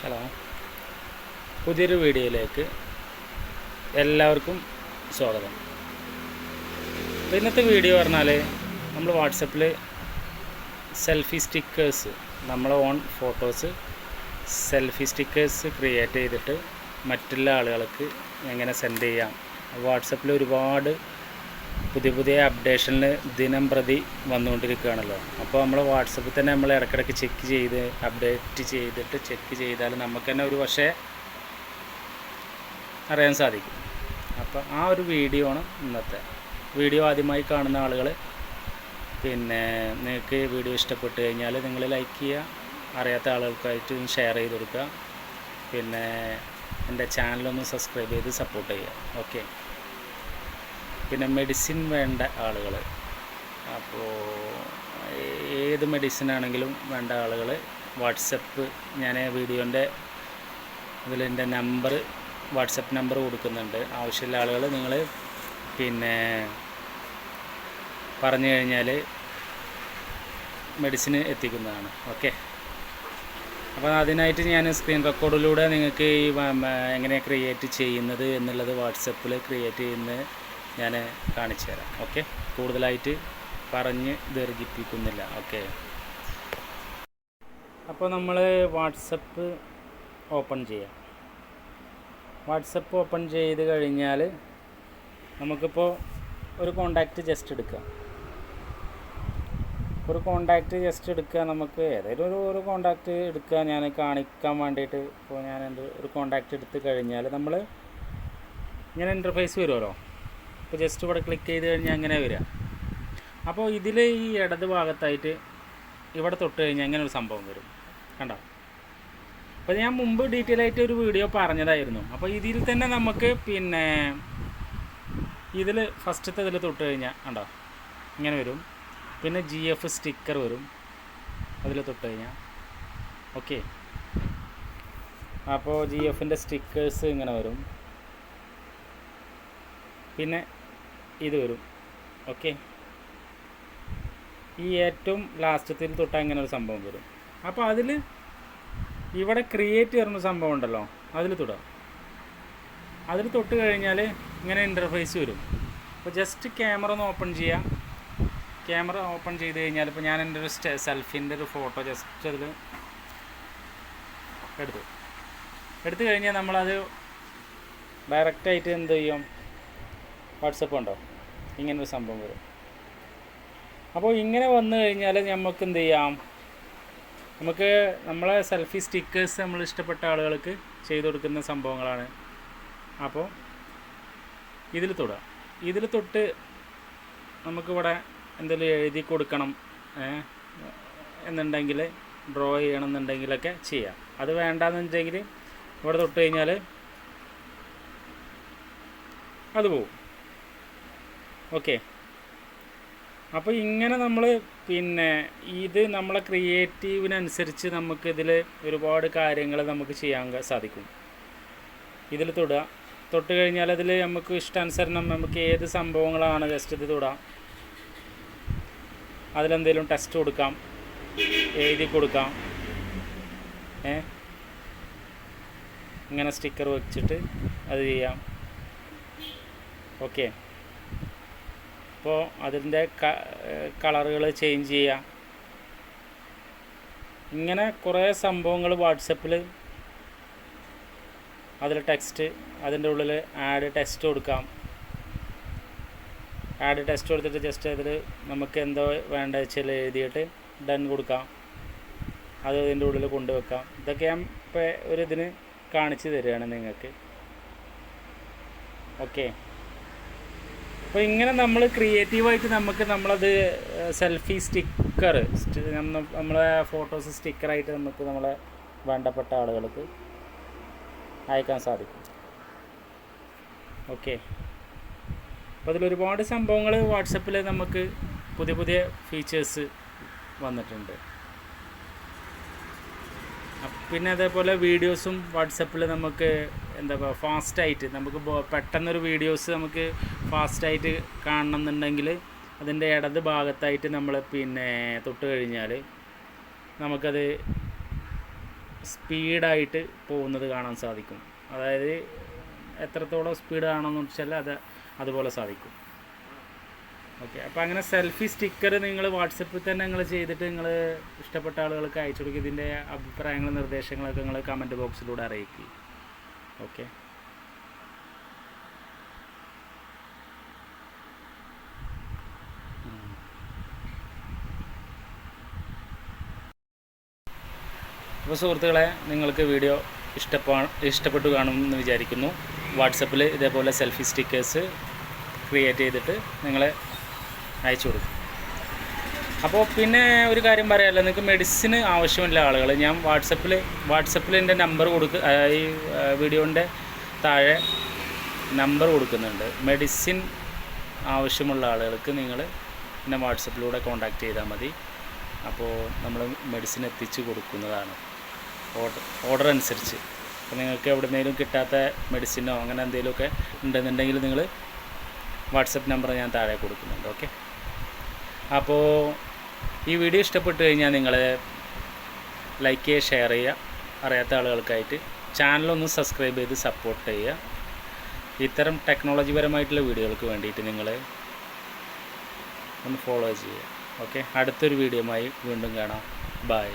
Hello, പുതിയൊരു വീഡിയോയിലേക്ക് എല്ലാവർക്കും സ്വാഗതം. അപ്പോൾ ഇന്നത്തെ വീഡിയോ പറഞ്ഞാൽ നമ്മൾ വാട്സപ്പിൽ സെൽഫി സ്റ്റിക്കേഴ്സ്, നമ്മളെ on photos selfie stickers create ചെയ്തിട്ട് മറ്റുള്ള ആളുകൾക്ക് എങ്ങനെ സെൻഡ് ചെയ്യാം. വാട്സപ്പിൽ ഒരുപാട് പുതിയ അപ്ഡേഷനിൽ ദിനം പ്രതി വന്നുകൊണ്ടിരിക്കുകയാണല്ലോ. അപ്പോൾ നമ്മൾ വാട്സപ്പിൽ തന്നെ നമ്മൾ ഇടയ്ക്കിടയ്ക്ക് ചെക്ക് ചെയ്ത് അപ്ഡേറ്റ് ചെയ്തിട്ട് ചെക്ക് ചെയ്താൽ നമുക്ക് തന്നെ ഒരു പക്ഷേ അറിയാൻ സാധിക്കും. അപ്പോൾ ആ ഒരു വീഡിയോ ആണ് ഇന്നത്തെ വീഡിയോ. ആദ്യമായി കാണുന്ന ആളുകൾ നിങ്ങൾക്ക് വീഡിയോ ഇഷ്ടപ്പെട്ട് കഴിഞ്ഞാൽ നിങ്ങൾ ലൈക്ക് ചെയ്യുക, അറിയാത്ത ആളുകൾക്കായിട്ട് ഷെയർ ചെയ്ത് കൊടുക്കുക, എൻ്റെ ചാനലൊന്ന് സബ്സ്ക്രൈബ് ചെയ്ത് സപ്പോർട്ട് ചെയ്യുക. ഓക്കെ. പിന്നെ മെഡിസിൻ വേണ്ട ആളുകൾ, അപ്പോൾ ഏത് മെഡിസിൻ ആണെങ്കിലും വേണ്ട ആളുകൾ വാട്സപ്പ്, ഞാൻ വീഡിയോൻ്റെ ഇതിലെൻ്റെ നമ്പർ, വാട്സപ്പ് നമ്പർ കൊടുക്കുന്നുണ്ട്. ആവശ്യമുള്ള ആളുകൾ നിങ്ങൾ പറഞ്ഞു കഴിഞ്ഞാൽ മെഡിസിൻ എത്തിക്കുന്നതാണ്. ഓക്കെ. അപ്പോൾ അതിനായിട്ട് ഞാൻ സ്ക്രീൻ റെക്കോർഡിലൂടെ നിങ്ങൾക്ക് ഈ എങ്ങനെ ക്രിയേറ്റ് ചെയ്യുന്നത് എന്നുള്ളത് വാട്സപ്പിൽ ക്രിയേറ്റ് ചെയ്യുന്നത് ഞാൻ കാണിച്ചു തരാം. ഓക്കെ. കൂടുതലായിട്ട് പറഞ്ഞ് ദീർഘിപ്പിക്കുന്നില്ല. ഓക്കെ. അപ്പോൾ നമ്മൾ വാട്സപ്പ് ഓപ്പൺ ചെയ്യാം. വാട്സപ്പ് ഓപ്പൺ ചെയ്ത് കഴിഞ്ഞാൽ നമുക്കിപ്പോൾ ഒരു കോണ്ടാക്റ്റ് ജസ്റ്റ് എടുക്കുക. നമുക്ക് ഏതെങ്കിലും ഒരു കോണ്ടാക്റ്റ് എടുക്കുക. ഞാൻ കാണിക്കാൻ വേണ്ടിയിട്ട് ഇപ്പോൾ ഞാൻ ഒരു കോണ്ടാക്റ്റ് എടുത്ത് കഴിഞ്ഞാൽ നമ്മൾ ഇങ്ങനെ ഇൻ്റർഫേസ് വരുമല്ലോ. അപ്പോൾ ജസ്റ്റ് ഇവിടെ ക്ലിക്ക് ചെയ്ത് കഴിഞ്ഞാൽ അങ്ങനെ വരിക. അപ്പോൾ ഇതിൽ ഈ ഇടത് ഭാഗത്തായിട്ട് ഇവിടെ തൊട്ട് കഴിഞ്ഞാൽ അങ്ങനെ ഒരു സംഭവം വരും, കണ്ടോ. അപ്പോൾ ഞാൻ മുമ്പ് ഡീറ്റെയിൽ ആയിട്ട് ഒരു വീഡിയോ പറഞ്ഞതായിരുന്നു. അപ്പോൾ ഇതിൽ തന്നെ നമുക്ക് ഇതിൽ ഫസ്റ്റത്തെ ഇതിൽ തൊട്ട് കഴിഞ്ഞാൽ കണ്ടോ ഇങ്ങനെ വരും. പിന്നെ GF സ്റ്റിക്കർ വരും അതിൽ തൊട്ട് കഴിഞ്ഞാൽ. ഓക്കെ. അപ്പോൾ GFൻ്റെ സ്റ്റിക്കേഴ്സ് ഇങ്ങനെ വരും. പിന്നെ ഇത് വരും. ഓക്കെ. ഈ ഏറ്റവും ലാസ്റ്റത്തിൽ തൊട്ട് അങ്ങനെ ഒരു സംഭവം വരും. അപ്പോൾ അതിൽ ഇവിടെ ക്രിയേറ്റ് ചെയ്യുന്ന സംഭവം ഉണ്ടല്ലോ, അതിൽ തൊടുക. അതിൽ തൊട്ട് കഴിഞ്ഞാൽ ഇങ്ങനെ ഇൻ്റർഫേസ് വരും. അപ്പോൾ ജസ്റ്റ് ക്യാമറ ഒന്ന് ഓപ്പൺ ചെയ്യാം. ക്യാമറ ഓപ്പൺ ചെയ്ത് കഴിഞ്ഞാൽ ഇപ്പോൾ ഞാൻ എൻ്റെ ഒരു സെൽഫിൻ്റെ ഒരു ഫോട്ടോ ജസ്റ്റ് അതിൽ എടുത്തു കഴിഞ്ഞാൽ നമ്മളത് ഡയറക്റ്റായിട്ട് എന്ത് ചെയ്യും, വാട്സപ്പ് ഉണ്ടോ ഇങ്ങനൊരു സംഭവം വരും. അപ്പോൾ ഇങ്ങനെ വന്നു കഴിഞ്ഞാൽ നമുക്ക് എന്ത് ചെയ്യാം, നമുക്ക് നമ്മളെ സെൽഫി സ്റ്റിക്കേഴ്സ് നമ്മൾ ഇഷ്ടപ്പെട്ട ആളുകൾക്ക് ചെയ്തു കൊടുക്കുന്ന സംഭവങ്ങളാണ്. അപ്പോൾ ഇതിൽ തൊടുക. ഇതിൽ തൊട്ട് നമുക്കിവിടെ എന്തെങ്കിലും എഴുതി കൊടുക്കണം എന്നുണ്ടെങ്കിൽ, ഡ്രോ ചെയ്യണമെന്നുണ്ടെങ്കിലൊക്കെ ചെയ്യാം. അത് വേണ്ടാന്നുണ്ടെങ്കിൽ ഇവിടെ തൊട്ട് കഴിഞ്ഞാൽ അത് പോവും. ഓക്കെ. അപ്പോൾ ഇങ്ങനെ നമ്മൾ ഇത് നമ്മളെ ക്രിയേറ്റീവിനനുസരിച്ച് നമുക്കിതിൽ ഒരുപാട് കാര്യങ്ങൾ നമുക്ക് ചെയ്യാൻ സാധിക്കും. ഇതിൽ തൊട്ട് കഴിഞ്ഞാൽ അതിൽ നമുക്ക് ഇഷ്ടാനുസരണം നമുക്ക് ഏത് സംഭവങ്ങളാണ് ജസ്റ്റ് ഇത് തൊടാം. അതിലെന്തെങ്കിലും ടെക്സ്റ്റ് കൊടുക്കാം, എഴുതി കൊടുക്കാം. ഇങ്ങനെ സ്റ്റിക്കർ വെച്ചിട്ട് അത് ചെയ്യാം. ഓക്കെ. അപ്പോൾ അതിൻ്റെ കളറുകൾ ചേഞ്ച് ചെയ്യാം. ഇങ്ങനെ കുറേ സംഭവങ്ങൾ വാട്സപ്പിൽ, അതിൽ ടെക്സ്റ്റ്, അതിൻ്റെ ഉള്ളിൽ ആഡ് ടെക്സ്റ്റ് കൊടുക്കാം. ആഡ് ടെക്സ്റ്റ് കൊടുത്തിട്ട് ജസ്റ്റ് അതിൽ നമുക്ക് എന്തോ വേണ്ട വെച്ചാൽ എഴുതിയിട്ട് ഡൺ കൊടുക്കാം. അത് ഇതിൻ്റെ ഉള്ളിൽ കൊണ്ടുവെക്കാം. ഇതൊക്കെ ഞാൻ ഇപ്പോൾ ഒരു ഇതിന് കാണിച്ചു തരികയാണ് നിങ്ങൾക്ക്. ഓക്കെ. അപ്പോൾ ഇങ്ങനെ നമ്മൾ ക്രിയേറ്റീവായിട്ട് നമ്മളത് സെൽഫി സ്റ്റിക്കർ, നമ്മളെ ഫോട്ടോസ് സ്റ്റിക്കറായിട്ട് നമുക്ക് നമ്മളെ വേണ്ടപ്പെട്ട ആളുകൾക്ക് അയക്കാൻ സാധിക്കും. ഓക്കെ. അപ്പോൾ അതിലൊരുപാട് സംഭവങ്ങൾ വാട്സപ്പിൽ നമുക്ക് പുതിയ ഫീച്ചേഴ്സ് വന്നിട്ടുണ്ട്. പിന്നെ അതേപോലെ വീഡിയോസും വാട്സപ്പിൽ നമുക്ക് എന്താ പറയുക, ഫാസ്റ്റായിട്ട് നമുക്ക് പെട്ടെന്നൊരു വീഡിയോസ് നമുക്ക് ഫാസ്റ്റായിട്ട് കാണണമെന്നുണ്ടെങ്കിൽ അതിൻ്റെ ഇടത് ഭാഗത്തായിട്ട് നമ്മൾ തൊട്ട് കഴിഞ്ഞാൽ നമുക്കത് സ്പീഡായിട്ട് പോകുന്നത് കാണാൻ സാധിക്കും. അതായത് എത്രത്തോളം സ്പീഡ് ആണെന്ന് വെച്ചാൽ അതുപോലെ സാധിക്കും. ഓക്കെ, അപ്പോൾ അങ്ങനെ സെൽഫി സ്റ്റിക്കർ നിങ്ങൾ വാട്സപ്പിൽ തന്നെ നിങ്ങൾ ചെയ്തിട്ട് നിങ്ങൾ ഇഷ്ടപ്പെട്ട ആളുകൾക്ക് അയച്ചു കൊടുക്കുക. ഇതിൻ്റെ അഭിപ്രായങ്ങളും നിർദ്ദേശങ്ങളൊക്കെ നിങ്ങൾ കമൻറ്റ് ബോക്സിലൂടെ അറിയിക്കുക. ഓക്കെ, അപ്പോൾ സുഹൃത്തുക്കളെ, നിങ്ങൾക്ക് വീഡിയോ ഇഷ്ടപ്പെട്ടു കാണുമെന്ന് വിചാരിക്കുന്നു. വാട്സപ്പിൽ ഇതേപോലെ സെൽഫി സ്റ്റിക്കേഴ്സ് ക്രിയേറ്റ് ചെയ്തിട്ട് നിങ്ങൾ അയച്ചു കൊടുക്കും. അപ്പോൾ പിന്നെ ഒരു കാര്യം പറയാമല്ലോ, നിങ്ങൾക്ക് മെഡിസിന് ആവശ്യമില്ല ആളുകൾ, ഞാൻ വാട്സപ്പിൽ എൻ്റെ നമ്പർ ഈ വീഡിയോൻ്റെ താഴെ നമ്പർ കൊടുക്കുന്നുണ്ട്. മെഡിസിൻ ആവശ്യമുള്ള ആളുകൾക്ക് നിങ്ങൾ എന്നെ വാട്സപ്പിലൂടെ കോൺടാക്റ്റ് ചെയ്താൽ മതി. അപ്പോൾ നമ്മൾ മെഡിസിൻ എത്തിച്ച് കൊടുക്കുന്നതാണ് ഓർഡർ അനുസരിച്ച്. അപ്പോൾ നിങ്ങൾക്ക് എവിടെയെങ്കിലും കിട്ടാത്ത മെഡിസിനോ അങ്ങനെ എന്തെങ്കിലുമൊക്കെ ഉണ്ടെന്നുണ്ടെങ്കിൽ നിങ്ങൾ വാട്സപ്പ് നമ്പർ ഞാൻ താഴെ കൊടുക്കുന്നുണ്ട്. ഓക്കെ, അപ്പോൾ ഈ വീഡിയോ ഇഷ്ടപ്പെട്ട് കഴിഞ്ഞാൽ നിങ്ങൾ ലൈക്ക് ചെയ്യുക, ഷെയർ ചെയ്യുക, അറിയാത്ത ആളുകൾക്കായിട്ട് ചാനലൊന്ന് സബ്സ്ക്രൈബ് ചെയ്ത് സപ്പോർട്ട് ചെയ്യുക. ഇത്തരം ടെക്നോളജിപരമായിട്ടുള്ള വീഡിയോകൾക്ക് വേണ്ടിയിട്ട് നിങ്ങൾ ഒന്ന് ഫോളോ ചെയ്യുക. ഓക്കെ, അടുത്തൊരു വീഡിയോയുമായി വീണ്ടും കാണാം. ബൈ.